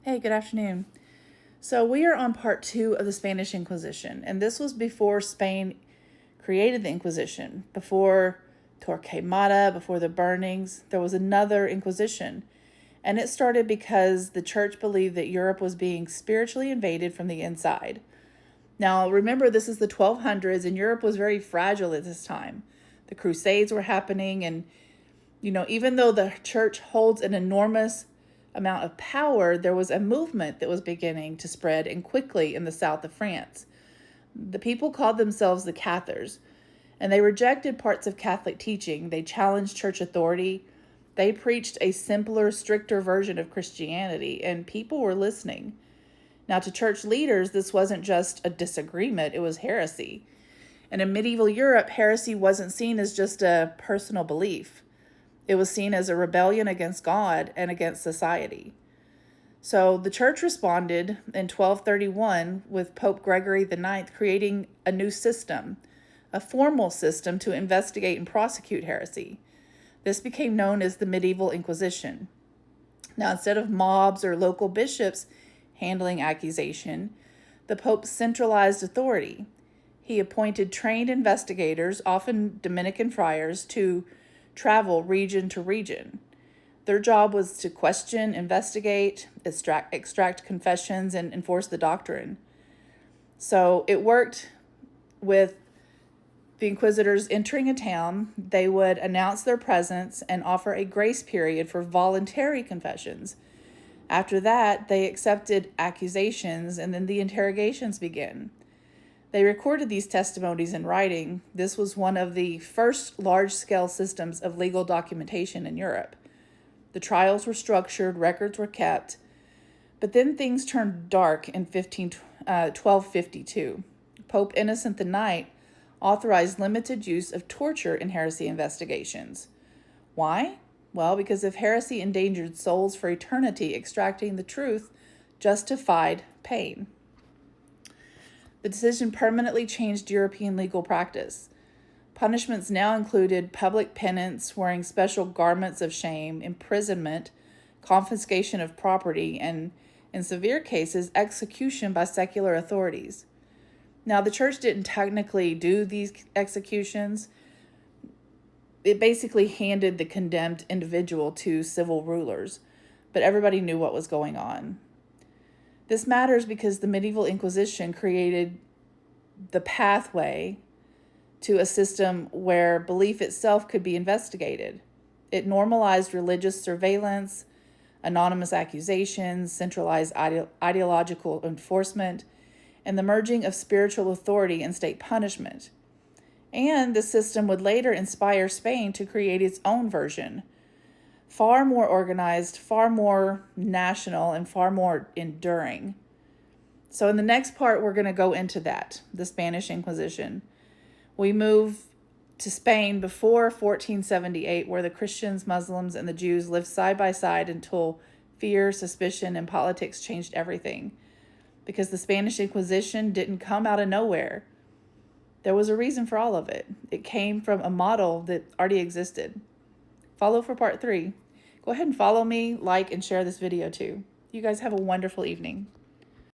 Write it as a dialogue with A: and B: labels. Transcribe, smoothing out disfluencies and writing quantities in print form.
A: Hey, good afternoon. So we are on part 2 of the Spanish Inquisition, and this was before Spain created the Inquisition. Before Torquemada, before the burnings, there was another Inquisition. And it started because the church believed that Europe was being spiritually invaded from the inside. Now, remember, this is the 1200s, and Europe was very fragile at this time. The Crusades were happening, and even though the church holds an enormous amount of power, there was a movement that was beginning to spread and quickly in the south of France. The people called themselves the Cathars, and they rejected parts of Catholic teaching. They challenged church authority. They preached a simpler, stricter version of Christianity, and people were listening. Now, to church leaders, this wasn't just a disagreement, it was heresy. And in medieval Europe, heresy wasn't seen as just a personal belief. It was seen as a rebellion against God and against society. So the church responded in 1231 with Pope Gregory IX creating a new system, a formal system to investigate and prosecute heresy. This became known as the Medieval Inquisition. Now, instead of mobs or local bishops handling accusation, the Pope centralized authority. He appointed trained investigators, often Dominican friars, to travel region to region. Their job was to question, investigate, extract confessions, and enforce the doctrine. So it worked with the inquisitors entering a town. They would announce their presence and offer a grace period for voluntary confessions. After that, they accepted accusations, and then the interrogations began. They recorded these testimonies in writing. This was one of the first large-scale systems of legal documentation in Europe. The trials were structured, records were kept, but then things turned dark in 1252. Pope Innocent IX authorized limited use of torture in heresy investigations. Why? Well, because if heresy endangered souls for eternity, extracting the truth justified pain. The decision permanently changed European legal practice. Punishments now included public penance, wearing special garments of shame, imprisonment, confiscation of property, and, in severe cases, execution by secular authorities. Now, the church didn't technically do these executions. It basically handed the condemned individual to civil rulers, but everybody knew what was going on. This matters because the Medieval Inquisition created the pathway to a system where belief itself could be investigated. It normalized religious surveillance, anonymous accusations, centralized ideological enforcement, and the merging of spiritual authority and state punishment. And the system would later inspire Spain to create its own version, far more organized, far more national, and far more enduring. So in the next part, we're going to go into that, the Spanish Inquisition. We move to Spain before 1478, where the Christians, Muslims, and the Jews lived side by side until fear, suspicion, and politics changed everything. Because the Spanish Inquisition didn't come out of nowhere. There was a reason for all of it. It came from a model that already existed. Follow for part 3. Go ahead and follow me, like, and share this video too. You guys have a wonderful evening.